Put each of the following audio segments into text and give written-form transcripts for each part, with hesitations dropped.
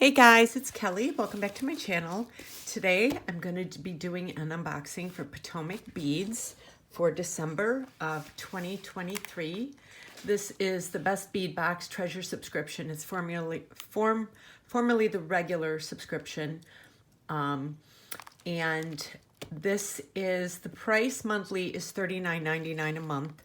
Hey guys, it's Kelly. Welcome back to my channel. Today I'm going to be doing an unboxing for Potomac beads for December of 2023. This is the Best Bead Box Treasure subscription. It's formerly the regular subscription. And this is, the price monthly is $39.99 a month.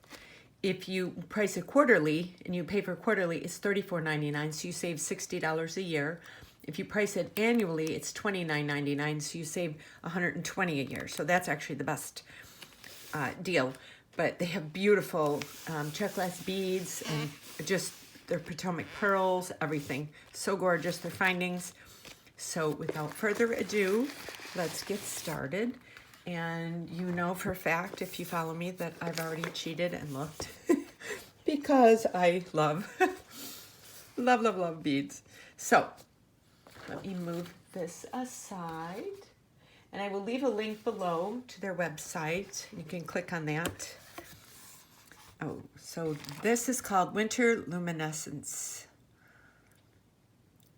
If you price it quarterly and you pay for quarterly, it's $34.99, so you save $60 a year. If you price it annually, it's $29.99, so you save $120 a year. So that's actually the best deal. But they have beautiful Czech glass beads and just their Potomac pearls, everything. So gorgeous, their findings. So without further ado, let's get started. And you know for a fact, if you follow me, that I've already cheated and looked because I love, love beads. So let me move this aside, and I will leave a link below to their website. You can click on that. Oh, so this is called Winter Luminescence.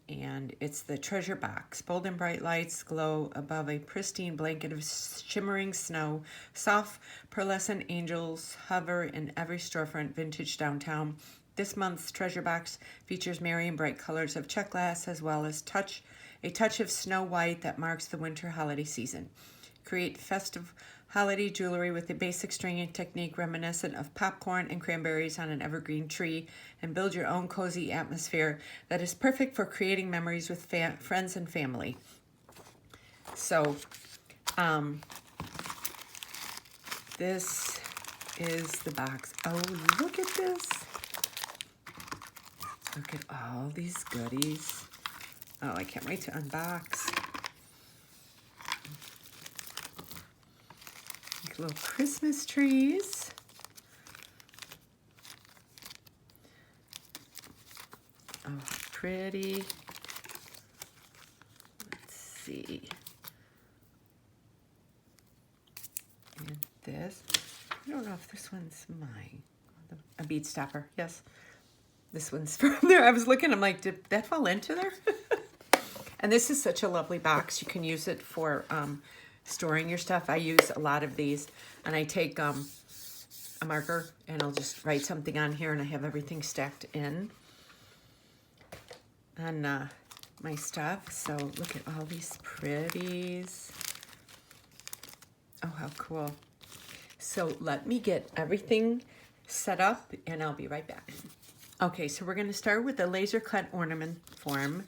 And it's the treasure box. Bold and bright lights glow above a pristine blanket of shimmering snow. Soft pearlescent angels hover in every storefront, vintage downtown. This month's treasure box features merry and bright colors of Czech glass, as well as a touch of snow white that marks the winter holiday season. Create festive holiday jewelry with a basic stringing technique reminiscent of popcorn and cranberries on an evergreen tree, and build your own cozy atmosphere that is perfect for creating memories with friends and family. So, this is the box. Oh, look at this. Look at all these goodies. Oh, I can't wait to unbox. Like little Christmas trees. Oh, pretty. Let's see. And this. I don't know if this one's mine. A bead stopper. Yes. This one's from there. I was looking, I'm like, did that fall into there? And this is such a lovely box. You can use it for storing your stuff. I use a lot of these, and I take a marker and I'll just write something on here, and I have everything stacked in on my stuff. So look at all these pretties. Oh, how cool. So let me get everything set up and I'll be right back. Okay, so we're going to start with the laser cut ornament form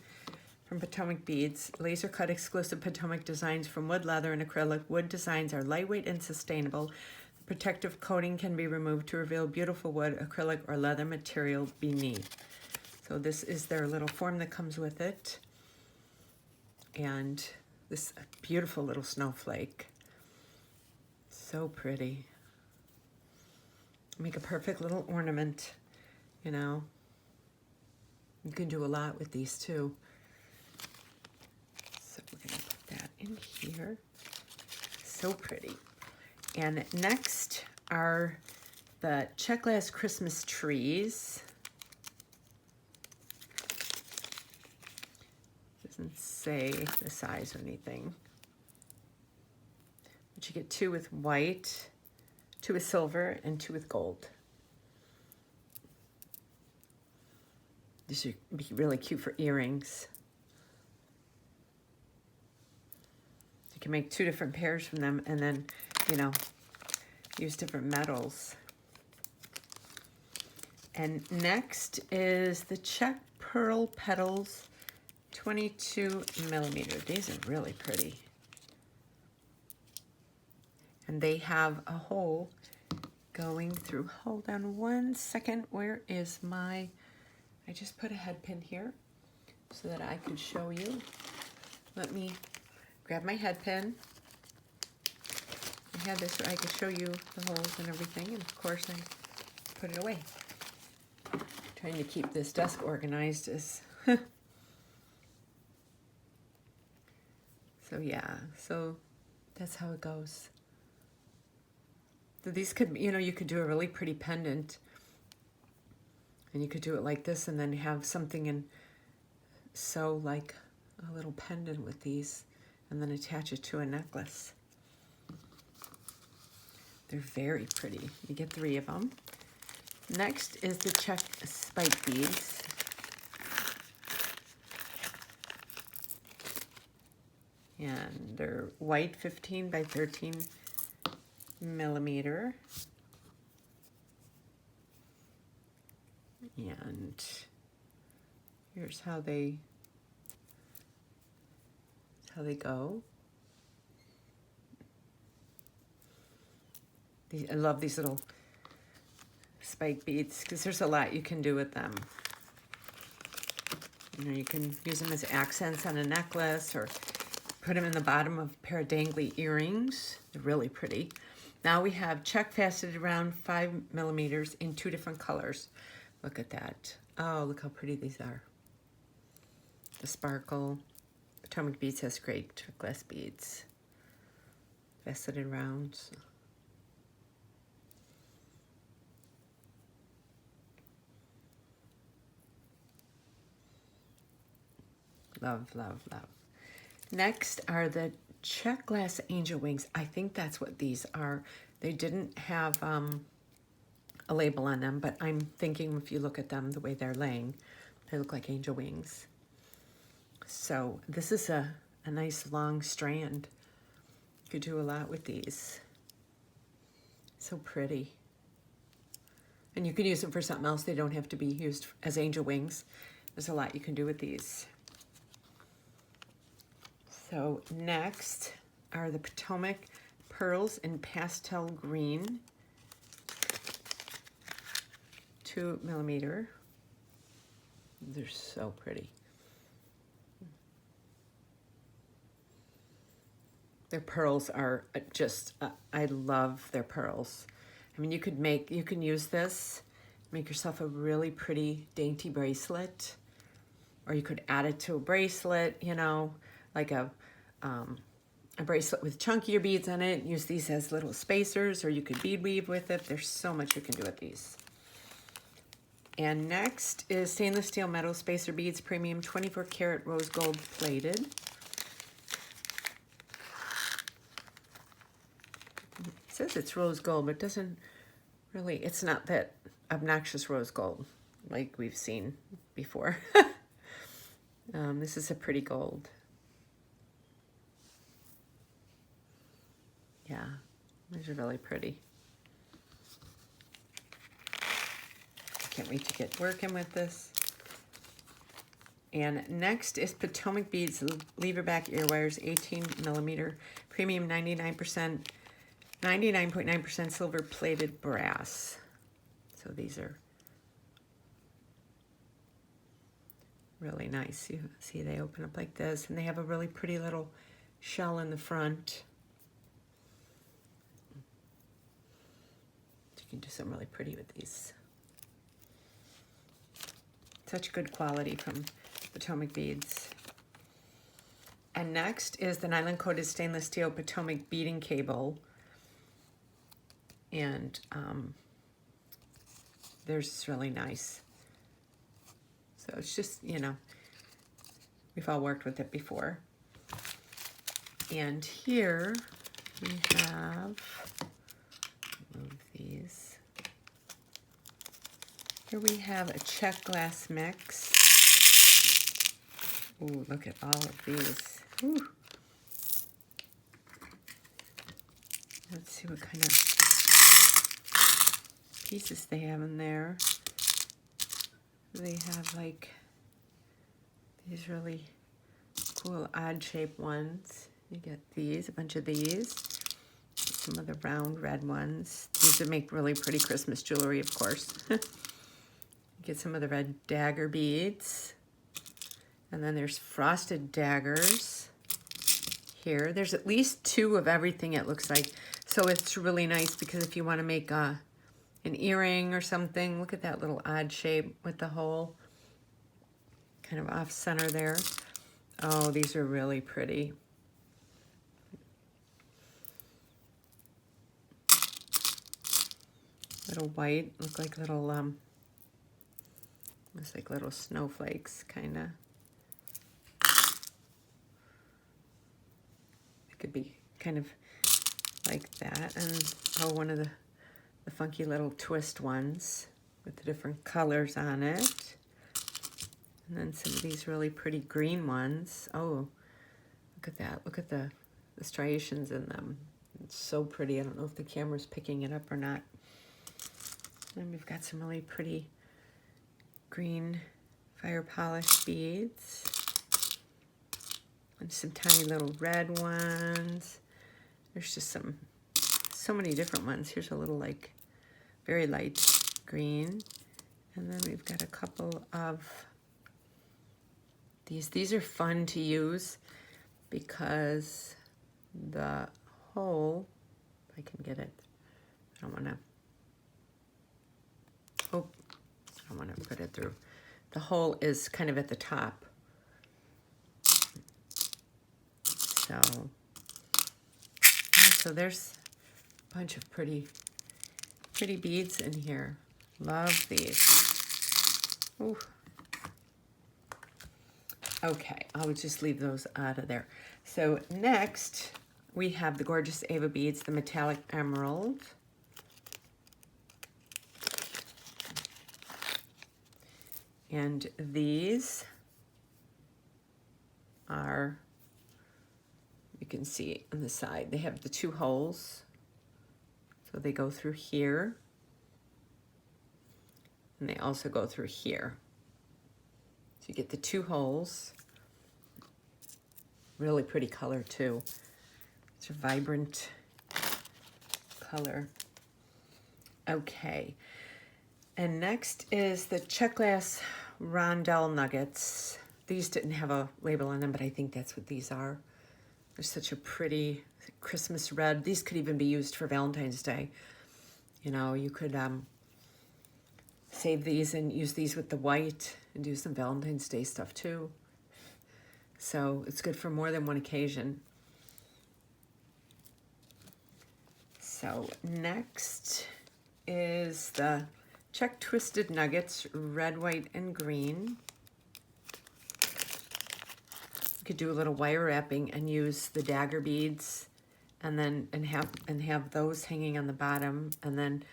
from Potomac Beads. Laser cut exclusive Potomac designs from wood, leather, and acrylic. Wood designs are lightweight and sustainable. The protective coating can be removed to reveal beautiful wood, acrylic, or leather material beneath. So this is their little form that comes with it. And this beautiful little snowflake. So pretty. Make a perfect little ornament. You know, you can do a lot with these too. So we're going to put that in here. So pretty. And next are the Czech glass Christmas trees. Doesn't say the size or anything. But you get 2 with white, 2 with silver, and 2 with gold. These would be really cute for earrings. You can make 2 different pairs from them and then, you know, use different metals. And next is the Czech Pearl Petals 22 millimeter. These are really pretty. And they have a hole going through. Hold on one second. Where is my, I just put a head pin here so that I could show you. Let me grab my head pin. I had this where I could show you the holes and everything, and of course I put it away. Trying to keep this desk organized is so yeah, so that's how it goes. So these could, you know, you could do a really pretty pendant, and you could do it like this and then have something and sew like a little pendant with these and then attach it to a necklace. They're very pretty. You get 3 of them. Next is the Czech spike beads. And they're white 15 by 13 millimeter. And here's how they go. I love these little spike beads because there's a lot you can do with them. You know, you can use them as accents on a necklace or put them in the bottom of a pair of dangly earrings. They're really pretty. Now we have Czech faceted around 5 millimeters in 2 different colors. Look at that. Oh, look how pretty these are. The sparkle. Potomac Beads has great glass beads. Faceted rounds. Love, love, love. Next are the Czech glass angel wings. I think that's what these are. They didn't have a label on them, but I'm thinking if you look at them the way they're laying, they look like angel wings. So this is a nice long strand. You could do a lot with these. So pretty. And you can use them for something else. They don't have to be used as angel wings. There's a lot you can do with these. So next are the Potomac pearls in pastel green, 2 millimeter. They're so pretty. Their pearls are just, I love their pearls. I mean, you can use this, make yourself a really pretty dainty bracelet, or you could add it to a bracelet, you know, like a bracelet with chunkier beads on it. Use these as little spacers, or you could bead weave with it. There's so much you can do with these. And next is stainless steel metal spacer beads, premium 24 karat rose gold plated. It says it's rose gold, but it doesn't really, it's not that obnoxious rose gold like we've seen before. This is a pretty gold. Yeah, these are really pretty. Can't wait to get working with this. And next is Potomac Beads leverback ear wires, 18 millimeter, premium 99.9% silver plated brass. So these are really nice. You see they open up like this, and they have a really pretty little shell in the front. You can do something really pretty with these. Such good quality from Potomac Beads. And next is the nylon coated stainless steel Potomac beading cable. And they're just really nice. So it's just, you know, we've all worked with it before. And here, We have, move these. Here we have a Czech glass mix. Ooh, look at all of these. Ooh. Let's see what kind of pieces they have in there. They have like these really cool odd shaped ones. You get these, a bunch of these. Some of the round red ones. These would make really pretty Christmas jewelry, of course. Get some of the red dagger beads. And then there's frosted daggers here. There's at least 2 of everything, it looks like. So it's really nice because if you want to make an earring or something, look at that little odd shape with the hole kind of off center there. Oh, these are really pretty. Little white, look like little, looks like little snowflakes, kind of. It could be kind of like that. And, oh, one of the funky little twist ones with the different colors on it. And then some of these really pretty green ones. Oh, look at that. Look at the striations in them. It's so pretty. I don't know if the camera's picking it up or not. And we've got some really pretty green fire polish beads. And some tiny little red ones. There's just so many different ones. Here's a little like very light green. And then we've got a couple of these. These are fun to use because the hole, if I can get it, I don't want to put it through. The hole is kind of at the top. So there's a bunch of pretty beads in here. Love these. Ooh. Okay, I'll just leave those out of there. So next, we have the gorgeous Ava beads, the metallic emerald. And these are, you can see on the side, they have the 2 holes. So they go through here. And they also go through here. So you get the 2 holes. Really pretty color too. It's a vibrant color. Okay. And next is the Czech glass rondelle nuggets. These didn't have a label on them, but I think that's what these are. They're such a pretty Christmas red. These could even be used for Valentine's Day. You know, you could save these and use these with the white and do some Valentine's Day stuff too. So it's good for more than one occasion. So next is the Czech twisted nuggets, red, white, and green. You could do a little wire wrapping and use the dagger beads, and then have those hanging on the bottom, and then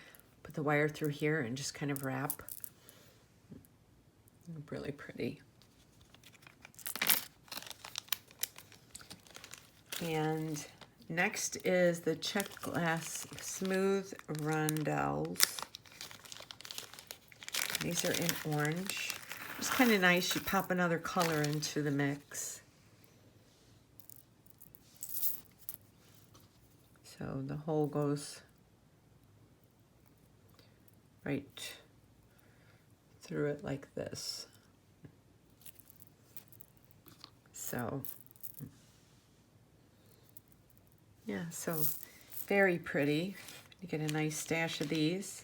put the wire through here and just kind of wrap. Really pretty. And next is the Czech glass smooth rondelles. These are in orange. It's kind of nice. You pop another color into the mix. So the hole goes right through it like this. So, yeah, so very pretty. You get a nice stash of these.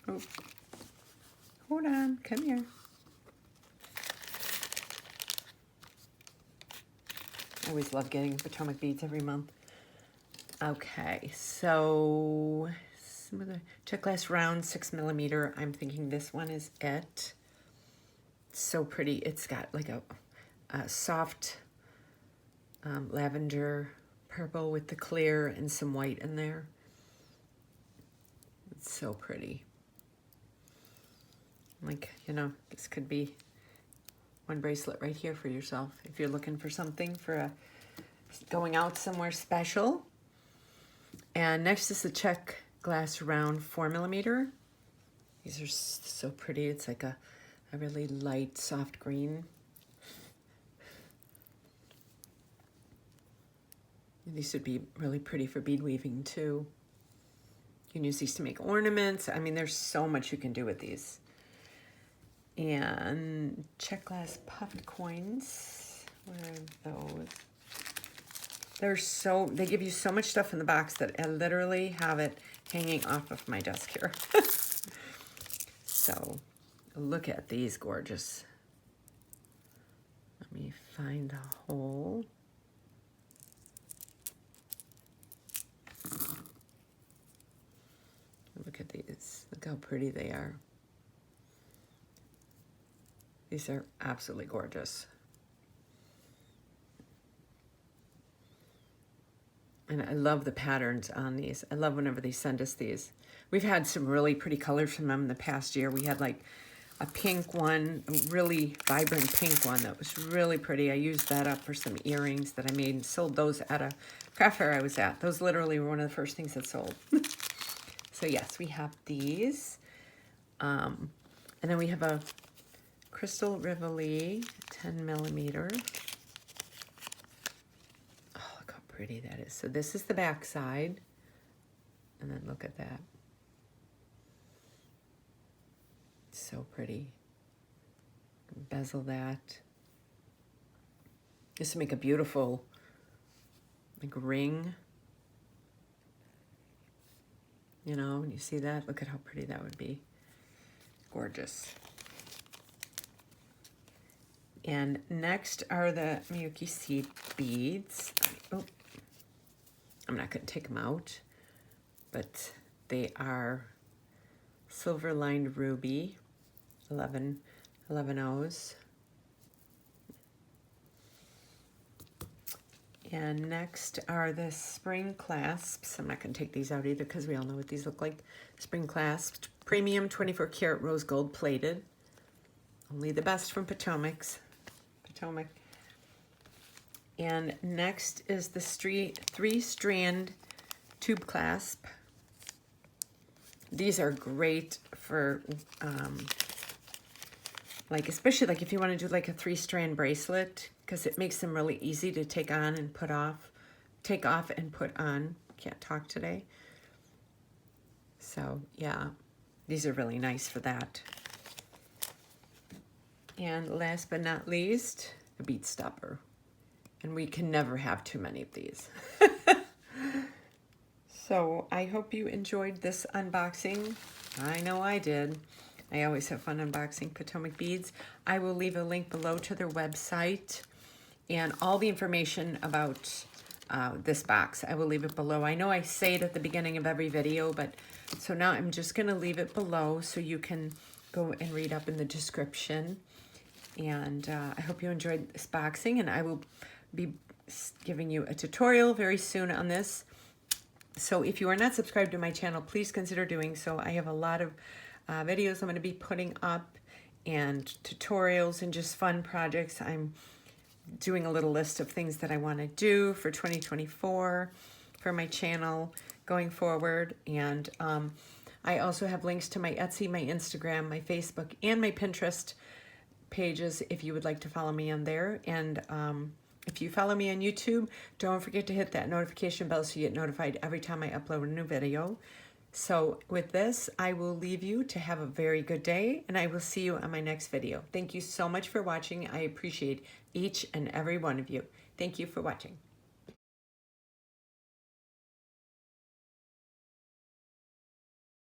Oh, hold on, come here. I always love getting Potomac beads every month. Okay, so some of the Czech glass round 6mm. I'm thinking this one is it. It's so pretty. It's got like a soft lavender purple with the clear and some white in there. It's so pretty. Like, you know, this could be one bracelet right here for yourself if you're looking for something for going out somewhere special. And next is the Czech glass round 4mm. These are so pretty. It's like a really light, soft green. These would be really pretty for bead weaving too. You can use these to make ornaments. I mean, there's so much you can do with these. And Czech glass puffed coins. What are those? They give you so much stuff in the box that I literally have it hanging off of my desk here. So look at these gorgeous. Let me find the hole. Look at these. Look how pretty they are. These are absolutely gorgeous. And I love the patterns on these. I love whenever they send us these. We've had some really pretty colors from them in the past year. We had like a pink one, a really vibrant pink one that was really pretty. I used that up for some earrings that I made and sold those at a craft fair I was at. Those literally were one of the first things that sold. So yes, we have these. And then we have a Crystal Rivoli 10mm. Oh, look how pretty that is. So this is the back side. And then look at that. So pretty. Bezel that. Just to make a beautiful like ring. You know, when you see that, look at how pretty that would be. Gorgeous. And next are the Miyuki seed beads. Oh, I'm not going to take them out, but they are silver lined ruby, 11 O's. And next are the spring clasps. I'm not going to take these out either because we all know what these look like. Spring clasps, premium 24 karat rose gold plated. Only the best from Potomac. And next is the 3-strand tube clasp. These are great for, like, especially like if you want to do like a 3-strand bracelet, because it makes them really easy to take on and put off, take off and put on. Can't talk today. So yeah, these are really nice for that. And last but not least, a bead stopper. And we can never have too many of these. So I hope you enjoyed this unboxing. I know I did. I always have fun unboxing Potomac beads. I will leave a link below to their website and all the information about this box. I will leave it below. I know I say it at the beginning of every video, but so now I'm just going to leave it below so you can go and read up in the description. And I hope you enjoyed this boxing, and I will be giving you a tutorial very soon on this. So if you are not subscribed to my channel, please consider doing so. I have a lot of videos I'm going to be putting up and tutorials and just fun projects. I'm doing a little list of things that I want to do for 2024 for my channel going forward. And I also have links to my Etsy, my Instagram, my Facebook, and my Pinterest pages if you would like to follow me on there. And if you follow me on YouTube, don't forget to hit that notification bell so you get notified every time I upload a new video. So with this, I will leave you to have a very good day, and I will see you on my next video. Thank you so much for watching. I appreciate each and every one of you. Thank you for watching.